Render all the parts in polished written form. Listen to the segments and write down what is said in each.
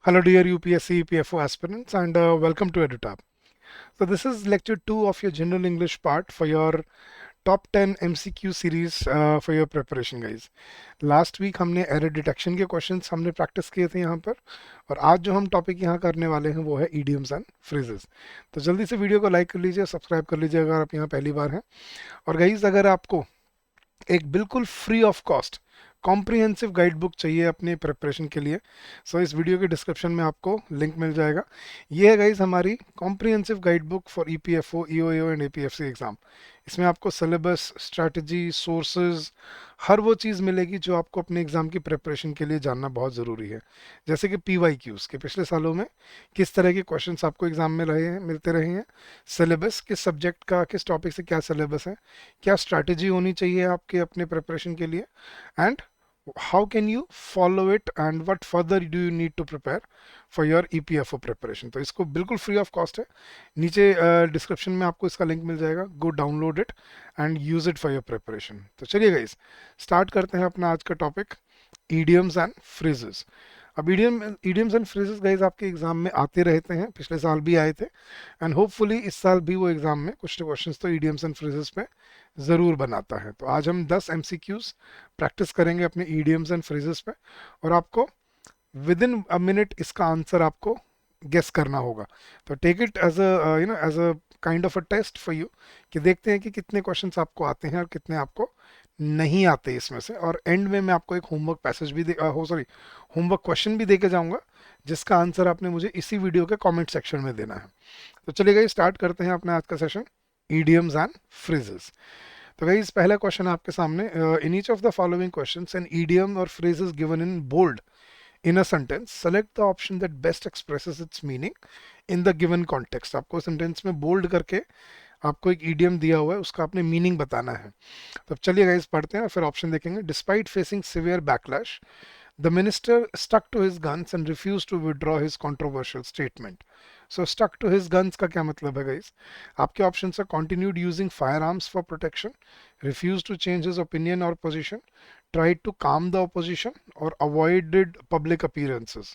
Hello dear UPSC PFO aspirants and welcome to EduTab. So this is lecture 2 of your general English part for your top 10 MCQ series for your preparation guys. Last week हमने error detection के questions हमने practice किए थे यहाँ पर और आज जो हम topic यहाँ करने वाले हैं वो है idioms and phrases. तो जल्दी से वीडियो को लाइक कर लीजिए, सब्सक्राइब कर लीजिए अगर आप यहाँ पहली बार हैं। और गाइज अगर आपको एक बिल्कुल free of cost comprehensive guide book चाहिए अपने प्रिपरेशन के लिए, सो इस वीडियो के डिस्क्रिप्शन में आपको लिंक मिल जाएगा। ये है गाइज हमारी comprehensive guide book for EPFO, EOAO and APFC exam. इसमें आपको सिलेबस, स्ट्रैटेजी, सोर्सेज, हर वो चीज़ मिलेगी जो आपको अपने एग्जाम की प्रिपरेशन के लिए जानना बहुत ज़रूरी है। जैसे कि पीवाईक्यूज़ के पिछले सालों में किस तरह के क्वेश्चंस आपको एग्जाम में रहे हैं, मिलते रहे हैं, सिलेबस किस सब्जेक्ट का, किस टॉपिक से क्या सिलेबस है, क्या स्ट्रैटेजी होनी चाहिए आपके अपने प्रिपरेशन के लिए, and how can you follow it and what further do you need to prepare for your EPFO preparation। तो इसको बिल्कुल फ्री ऑफ कॉस्ट है, नीचे डिस्क्रिप्शन में आपको इसका लिंक मिल जाएगा। Go download it and use it for your preparation. तो चलिए गाइस स्टार्ट करते हैं अपना आज का टॉपिक, idioms एंड phrases। अब idioms एंड phrases गाइज आपके एग्जाम में आते रहते हैं, पिछले साल भी आए थे एंड होपफुली इस साल भी वो एग्जाम में कुछ क्वेश्चंस तो idioms एंड phrases पे ज़रूर बनाता है। तो आज हम 10 MCQs प्रैक्टिस करेंगे अपने idioms एंड phrases पे और आपको विद इन अ मिनट इसका आंसर आपको गेस करना होगा। तो take it as a as a kind of a test for you कि देखते हैं कि कितने क्वेश्चंस आपको आते हैं और कितने आपको नहीं आते इसमें से। और एंड में मैं आपको एक होमवर्क पैसेज भी होमवर्क क्वेश्चन भी दे के जाऊंगा जिसका आंसर आपने मुझे इसी वीडियो के कमेंट सेक्शन में देना है। तो चलिए गाइस स्टार्ट करते हैं अपना आज का सेशन, idioms एंड phrases। तो गाइस पहला क्वेश्चन आपके सामने, in each of the following questions an idiom और phrase is given in bold in a sentence, select the option that best expresses its meaning in the given context। आपको sentence में bold करके आपको एक idiom दिया हुआ है, उसका आपने मीनिंग बताना है। तो चलिए गाइस पढ़ते हैं फिर ऑप्शन देखेंगे। Despite facing severe backlash, the minister stuck to his guns and refuse to withdraw his controversial statement. So stuck to his guns का क्या मतलब है गाइस? आपके ऑप्शन है continued using fire arms for protection, refuse to change his opinion और position, tried to calm the opposition, or avoided public appearances।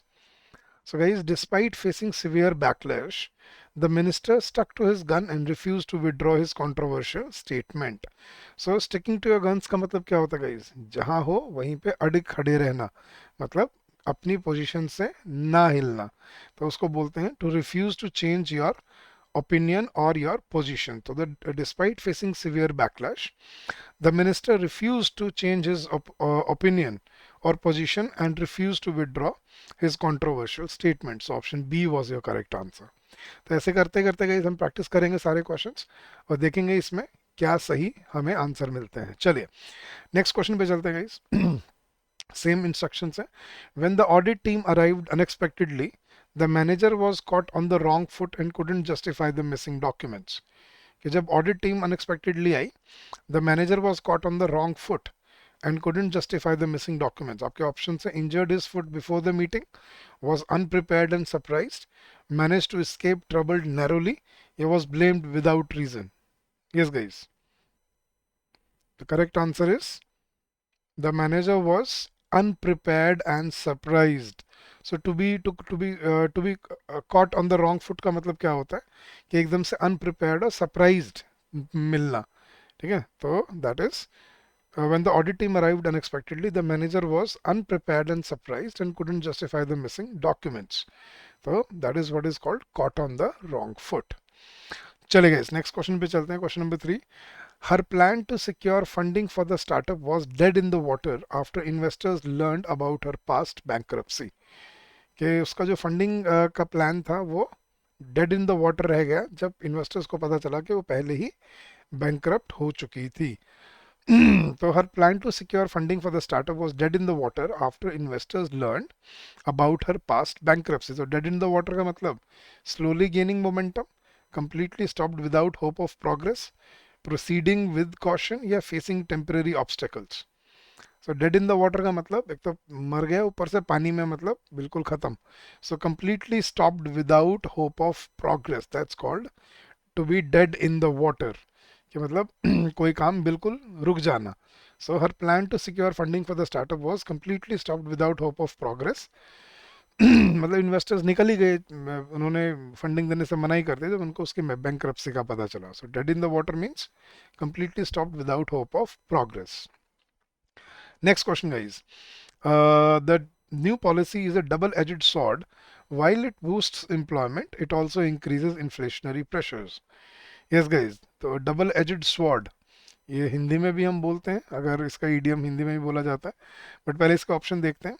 So guys, despite facing severe backlash, the minister stuck to his gun and refused to withdraw his controversial statement। So sticking to your guns का मतलब क्या होता है guys? जहां हो वहीं पे अड़िग खड़े रहना, मतलब अपनी पोजीशन से ना हिलना, तो उसको बोलते हैं to refuse to change your opinion or your position। तो despite facing severe backlash, the minister refused to change his opinion or position and refused to withdraw his controversial statement। So option B was your correct answer। तो ऐसे करते करते गए हम practice करेंगे सारे questions और देखेंगे इसमें क्या सही हमें आंसर मिलते हैं। चलिए नेक्स्ट क्वेश्चन पे चलते हैं गाइस। सेम इंस्ट्रक्शंस है। When the audit team arrived unexpectedly, the manager was caught on the wrong foot and couldn't justify the missing documents. कि जब audit team unexpectedly I, the manager was caught on the wrong foot and couldn't justify the missing documents। आपके option से injured his foot before the meeting, was unprepared and surprised, managed to escape troubled narrowly, या was blamed without reason। Yes guys, the correct answer is the manager was unprepared and surprised। So to be caught on the wrong foot का मतलब क्या होता है कि एकदम से unprepared और surprised मिलना, ठीक है? तो that is when the audit team arrived unexpectedly, the manager was unprepared and surprised and couldn't justify the missing documents। So that is what is called caught on the wrong foot। चले गए next question पे चलते हैं। Question number 3, her plan to secure funding for the startup was dead in the water after investors learned about her past bankruptcy। कि उसका जो funding का plan था वो डेड इन द वाटर रह गया जब इन्वेस्टर्स को पता चला कि वो पहले ही बैंकरप्ट हो चुकी थी। So her plan to secure funding for the startup was dead in the water after investors learned about her past bankruptcy। So dead in the water का मतलब slowly gaining momentum, completely stopped without hope of progress, proceeding with caution, या facing temporary obstacles। So dead in the water का मतलब एक तो मर गया, ऊपर से पानी में, मतलब बिल्कुल खत्म। So completely stopped without hope of progress, that's called to be dead in the water। कि मतलब कोई काम बिल्कुल रुक जाना। So her plan to secure funding for the startup was completely stopped without hope of progress, मतलब investors निकल ही गए, उन्होंने फंडिंग देने से मना ही कर दिया जब उनको उसकी बैंकरप्सी का पता चला. So dead in the water means completely stopped without hope of progress. Next question, guys. The new policy is a double-edged sword. While it boosts employment, it also increases inflationary pressures. Yes, guys. तो double aged sword, ये हिंदी में भी हम बोलते हैं, अगर इसका idiom Hindi में भी बोला जाता है. बट पहले इसका ऑप्शन देखते हैं.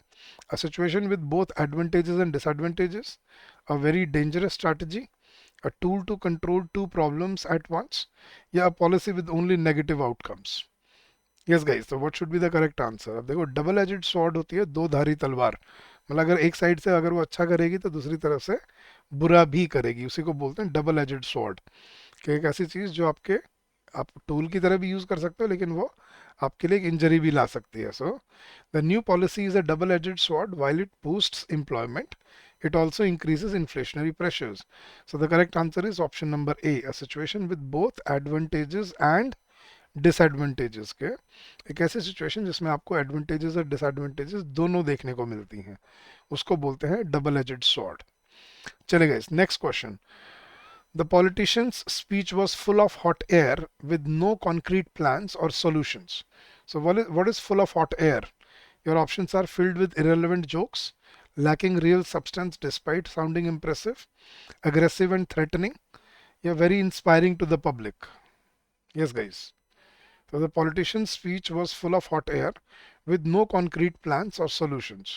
A situation with both advantages and disadvantages, a very dangerous strategy, a tool to control two problems at once, या a policy with only negative outcomes. Yes guys, तो what should be the correct answer. अब देखो, double aged sword होती है दो धारी तलवार. मतलब अगर एक साइड से अगर वो अच्छा करेगी तो दूसरी तरफ से बुरा भी करेगी, उसी को बोलते हैं डबल एजेड स्वॉर्ड. कि एक ऐसी चीज जो आपके, आप टूल की तरह भी यूज कर सकते हो लेकिन वो आपके लिए एक इंजरी भी ला सकती है. So the new policy is a double aged sword. While it boosts employment, it also increases inflationary pressures. So the correct answer is option number A, a situation with both advantages and disadvantages के. एक ऐसी situation जिसमें आपको advantages और disadvantages दोनों देखने को मिलती हैं, उसको बोलते हैं डबल एजेड स्वॉर्ड. चलेगा इस next question. The politician's speech was full of hot air with no concrete plans और solutions. So what is full of hot air? Your options are filled with irrelevant jokes, lacking real substance despite sounding impressive, aggressive and threatening, yeah, very inspiring to the public. Yes, guys. So the politician's speech was full of hot air with no concrete plans or solutions.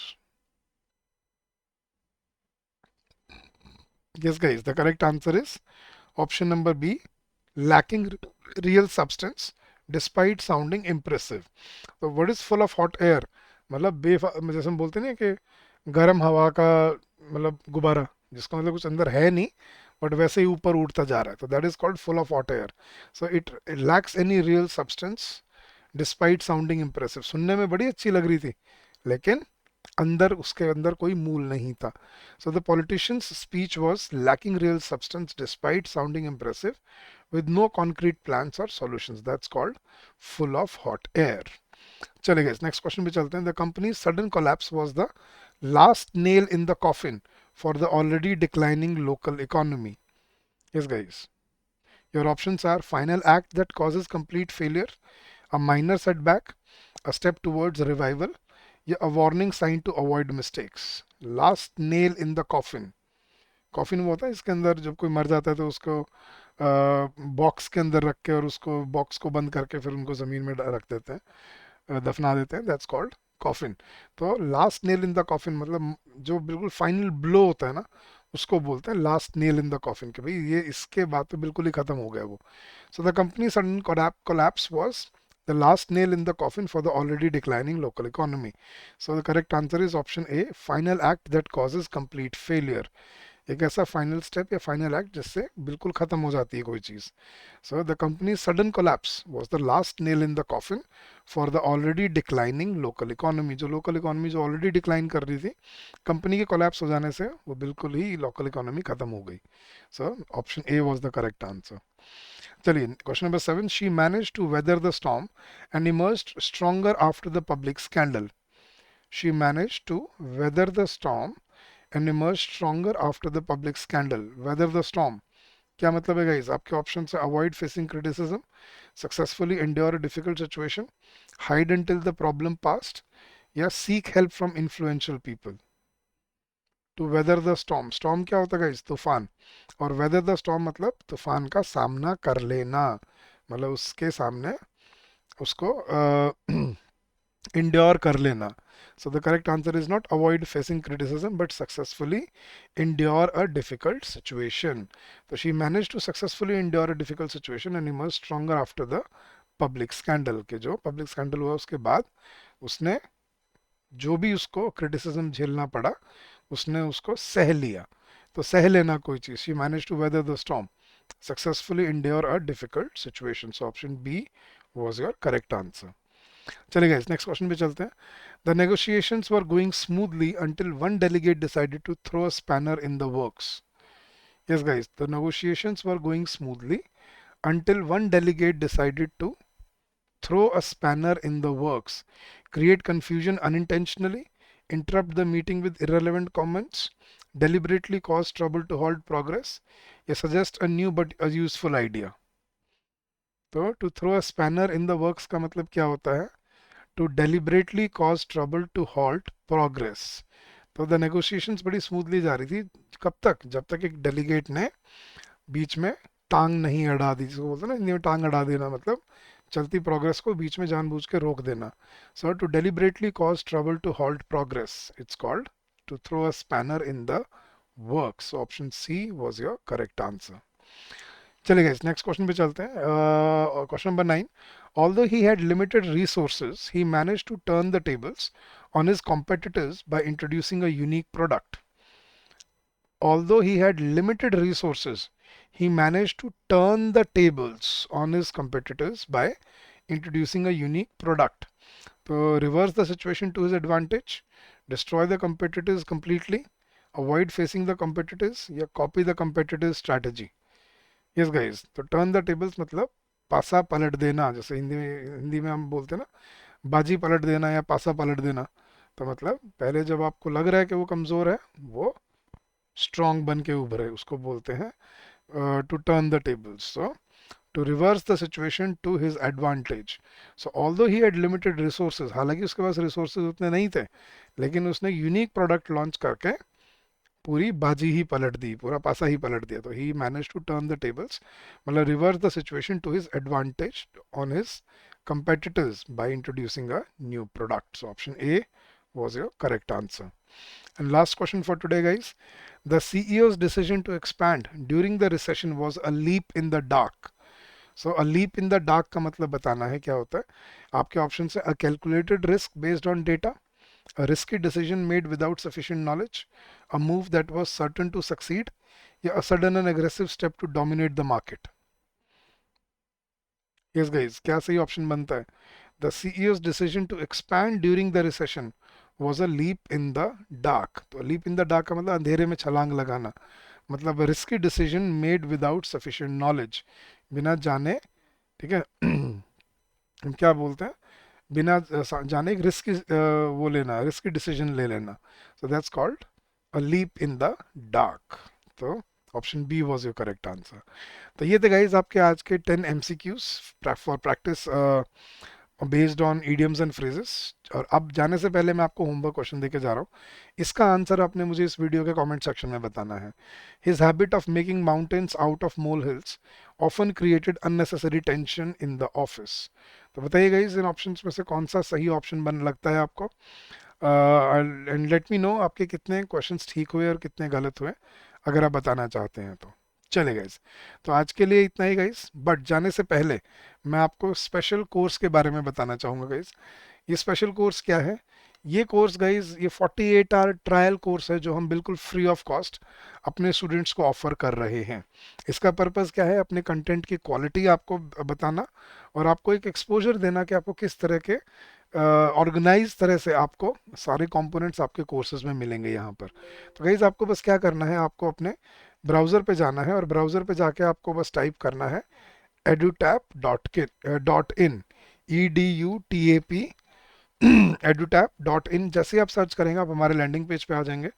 Yes, guys, the correct answer is option number B, lacking real substance despite sounding impressive. So what is full of hot air? मतलब जैसे हम बोलते हैं ना कि गर्म हवा का मतलब गुब्बारा, जिसका मतलब कुछ अंदर है नहीं बट वैसे ही ऊपर उड़ता जा रहा है, तो that is called full of hot air. So it lacks any real substance despite sounding impressive. सुनने में बड़ी अच्छी लग रही थी लेकिन अंदर, उसके अंदर कोई मूल नहीं था. So the politician's speech was lacking real substance despite sounding impressive with no concrete plans or solutions. That's called full of hot air. चले गए, नेक्स्ट क्वेश्चन पे चलते हैं. The companies sudden collapse was the last nail in the coffin for the already declining local economy. Yes guys, your options are final act that causes complete failure, a minor setback, a step towards revival, या a warning sign to avoid mistakes. Last nail in the coffin. Coffin वो होता है इसके अंदर जब कोई मर जाता है तो उसको बॉक्स के अंदर रख के और उसको बॉक्स को बंद करके फिर उनको ज़मीन में रख देते हैं, दफना देते हैं. That's called coffin. तो last nail in the coffin मतलब जो बिल्कुल फाइनल ब्लो होता है ना, उसको बोलते हैं last nail in the coffin, कि भाई ये इसके बाद तो बिल्कुल ही खत्म हो गया वो. So the company sudden collapse was the last nail in the coffin for the already declining local economy. So the correct answer is option A, final act that causes complete failure. एक ऐसा final step या final act जिससे बिल्कुल खत्म हो जाती है कोई चीज. So the company sudden collapse was the last nail in the coffin for the already declining local economy. जो लोकल इकोनॉमी जो ऑलरेडी डिक्लाइन कर रही थी, कंपनी के कोलैप्स हो जाने से वो बिल्कुल ही लोकल इकोनॉमी खत्म हो गई. So option A was the correct answer. चलिए question number 7. She manage to weather the storm and emerged stronger after the public scandal. She manage to weather the storm and emerge stronger after the public scandal. Weather the storm. क्या मतलब है guys? आपके option है avoid facing criticism, successfully endure a difficult situation, hide until the problem past, या seek help from influential people. To weather the storm, storm क्या होता है guys? तूफान. और वेदर द स्टॉर्म मतलब तूफान का सामना कर लेना, मतलब उसके सामने उसको endure कर लेना. So the correct answer is not avoid facing criticism but successfully endure a difficult situation. So she managed to successfully endure a difficult situation and emerge stronger after the public scandal. के जो public scandal हुआ उसके बाद उसने जो भी उसको criticism झेलना पड़ा उसने उसको सह लिया. तो सह लेना कोई चीज. She managed to weather the storm, successfully endure a difficult situation. So option B was your correct answer. चलिए गाइस, नेक्स्ट क्वेश्चन पे चलते हैं. The negotiations were going smoothly until one delegate decided to throw a spanner in the works. Yes guys, the negotiations were going smoothly until one delegate decided to throw a spanner in the works, create confusion unintentionally, interrupt the meeting with irrelevant comments, deliberately cause trouble to halt progress, या suggest a new but a useful idea. तो to throw a spanner in the works का मतलब क्या होता है? To deliberately cause trouble to halt progress. तो the negotiations बड़ी smoothly जा रही थी, कब तक? जब तक एक डेलीगेट ने बीच में टांग नहीं अड़ा दी, जिसको बोलते हैं ना हिंदी में टांग अड़ा देना, मतलब चलती प्रोग्रेस को बीच में जानबूझ के रोक देना. So to deliberately cause trouble to halt progress, it's called to throw a spanner in the works. Option C was your correct answer. चलिए गाइस नेक्स्ट क्वेश्चन पे चलते हैं. Question number 9. Although he had limited resources, he managed to turn the tables on his competitors by introducing a unique product. Although he had limited resources, he managed to turn the tables on his competitors by introducing a unique product. So reverse the situation to his advantage, destroy the competitors completely, avoid facing the competitors, या copy the competitors strategy. Yes guys, तो turn the tables मतलब पासा पलट देना, जैसे हिंदी में हम बोलते हैं ना, बाजी पलट देना या पासा पलट देना. तो मतलब पहले जब आपको लग रहा है कि वो कमज़ोर है, वो स्ट्रांग बन के उभरे, उसको बोलते हैं to turn the tables. So to reverse the situation to his advantage. So although he had limited resources, हालांकि उसके पास रिसोर्सेज उतने नहीं थे, लेकिन उसने यूनिक प्रोडक्ट लॉन्च करके पूरी बाजी ही पलट दी, पूरा पासा ही पलट दिया. तो he manage to turn the tables, मतलब reverse the situation to his advantage on his competitors by introducing a new product. So option A was your correct answer. And last question for today guys. The CEO's decision to expand during the recession was a leap in the dark. So a leap in the dark का मतलब बताना है क्या होता है. आपके option है a calculated risk based on data, a risky decision made without sufficient knowledge, a move that was certain to succeed, या a sudden and aggressive step to dominate the market. Yes guys, क्या सही option बनता है? The CEO's decision to expand during the recession was a leap in the dark. तो leap in the dark का मतलब अंधेरे में छलांग लगाना, मतलब risky decision made without sufficient knowledge, बिना जाने, ठीक है. हम क्या बोलते हैं, बिना जाने एक रिस्की वो लेना, रिस्की डिसीजन ले लेना. So that's called a leap in the dark. तो option B was your correct answer. तो ये थे गाइज आपके आज के 10 MCQs for practice based on idioms and phrases. और अब जाने से पहले मैं आपको होमवर्क क्वेश्चन देके जा रहा हूँ. इसका आंसर आपने मुझे इस वीडियो के कमेंट सेक्शन में बताना है. His habit of making mountains out of mole hills often created unnecessary tension in the office. तो बताइए गाइज इन ऑप्शंस में से कौन सा सही ऑप्शन बन लगता है आपको, एंड लेट मी नो आपके कितने क्वेश्चंस ठीक हुए और कितने गलत हुए, अगर आप बताना चाहते हैं तो. चले गाइज, तो आज के लिए इतना ही गाइज. बट जाने से पहले मैं आपको स्पेशल कोर्स के बारे में बताना चाहूँगा गाइज. ये स्पेशल कोर्स क्या है? ये कोर्स गाइज ये 48 आवर ट्रायल कोर्स है जो हम बिल्कुल फ्री ऑफ कॉस्ट अपने स्टूडेंट्स को ऑफर कर रहे हैं. इसका पर्पस क्या है? अपने कंटेंट की क्वालिटी आपको बताना और आपको एक एक्सपोजर देना कि आपको किस तरह के ऑर्गेनाइज तरह से आपको सारे कंपोनेंट्स आपके कोर्सेज में मिलेंगे यहाँ पर. तो गाइज आपको बस क्या करना है, आपको अपने ब्राउज़र पे जाना है और ब्राउज़र पे जाके आपको बस टाइप करना है edutap.in, EDUTAP edutap.in. जैसे ही आप सर्च करेंगे आप हमारे लैंडिंग पेज पे आ जाएंगे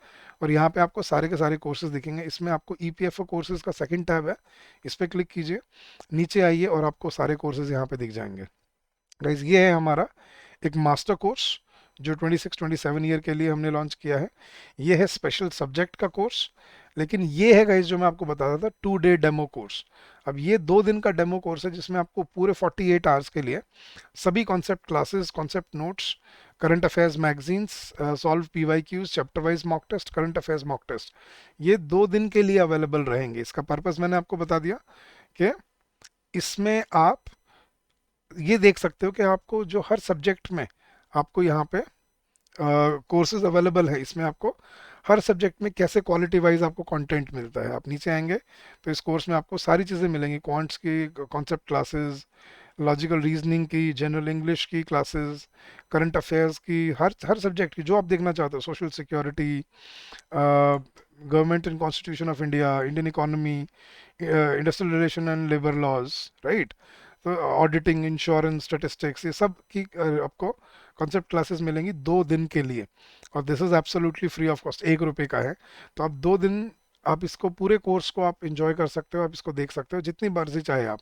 और यहाँ पे आपको सारे के सारे कोर्सेज दिखेंगे. इसमें आपको EPFO कोर्सेज का सेकंड टैब है, इस पर क्लिक कीजिए, नीचे आइए और आपको सारे कोर्सेज यहाँ पे दिख जाएंगे. गाइज ये है हमारा एक मास्टर कोर्स जो 26-27 ईयर के लिए हमने लॉन्च किया है. ये है स्पेशल सब्जेक्ट का कोर्स. लेकिन ये है गाइज जो मैं आपको बता रहा था 2 डे डेमो कोर्स. अब ये 2 दिन का डेमो कोर्स है जिसमें आपको पूरे 48 आवर्स के लिए सभी concept classes, concept notes, current affairs magazines, solve PYQs, chapter wise mock test, current affairs mock test, ये 2 दिन के लिए अवेलेबल रहेंगे. इसका पर्पस मैंने आपको बता दिया कि इसमें आप ये देख सकते हो कि आपको जो हर सब्जेक्ट में आपको यहाँ पे कोर्सेज अवेलेबल है. इसमें आपको हर सब्जेक्ट में कैसे क्वालिटी वाइज आपको कंटेंट मिलता है. आप नीचे आएंगे तो इस कोर्स में आपको सारी चीज़ें मिलेंगी, क्वांट्स की कॉन्सेप्ट क्लासेस, लॉजिकल रीजनिंग की, जनरल इंग्लिश की क्लासेस, करंट अफेयर्स की, हर सब्जेक्ट की जो आप देखना चाहते हो, social security, government and constitution of India, Indian economy, industrial relation and labour laws, right. तो ऑडिटिंग, इंश्योरेंस, स्टेटिस्टिक्स, ये सब की आपको कॉन्सेप्ट क्लासेस मिलेंगी 2 दिन के लिए। और this is absolutely free of cost, 1 रुपये का है। तो आप 2 दिन आप इसको, पूरे कोर्स को आप इंजॉय कर सकते हो, आप इसको देख सकते हो जितनी मर्जी चाहे आप।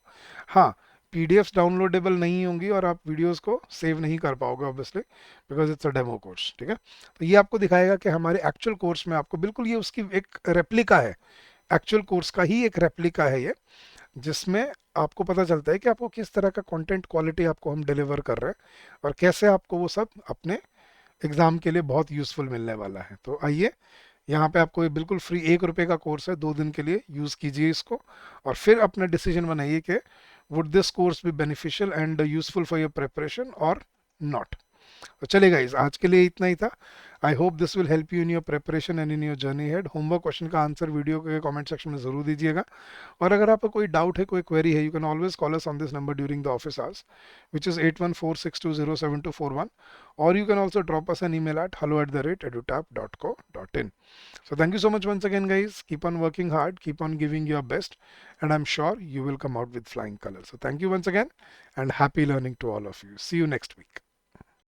हाँ, पीडीएफ्स डाउनलोडेबल नहीं होंगी और आप वीडियोस को सेव नहीं कर पाओगे obviously, because it's a demo course, ठीक है। तो ये आपको दिखाएगा कि हमारे एक्चुअल कोर्स में आपको बिल्कुल, ये उसकी एक रेप्लिका है, एक्चुअल कोर्स का ही एक रेप्लिका है ये, जिसमें आपको पता चलता है कि आपको किस तरह का कंटेंट क्वालिटी आपको हम डिलीवर कर रहे हैं और कैसे आपको वो सब अपने एग्जाम के लिए बहुत यूजफुल मिलने वाला है। तो आइए, यहाँ पे आपको ये बिल्कुल फ्री 1 रुपये का कोर्स है, 2 दिन के लिए यूज़ कीजिए इसको और फिर अपना डिसीजन बनाइए कि would this course be beneficial and useful for your preparation और नॉट। तो चलिए गाइज, आज के लिए इतना ही था। I hope this will help you in your preparation and in your journey head. Homework question का आंसर वीडियो के कमेंट सेक्शन में ज़रूर दीजिएगा। और अगर आपको कोई डाउट है, कोई क्वेरी है, you can always call us on this number during the office hours, which is 8146207241, or you can also drop us an email at hello@edutab.co.in. So thank you so much once again guys, keep on working hard, keep on giving your best, and I'm sure you will come out with flying colors. So thank you once again and happy learning to all of you. See you next week.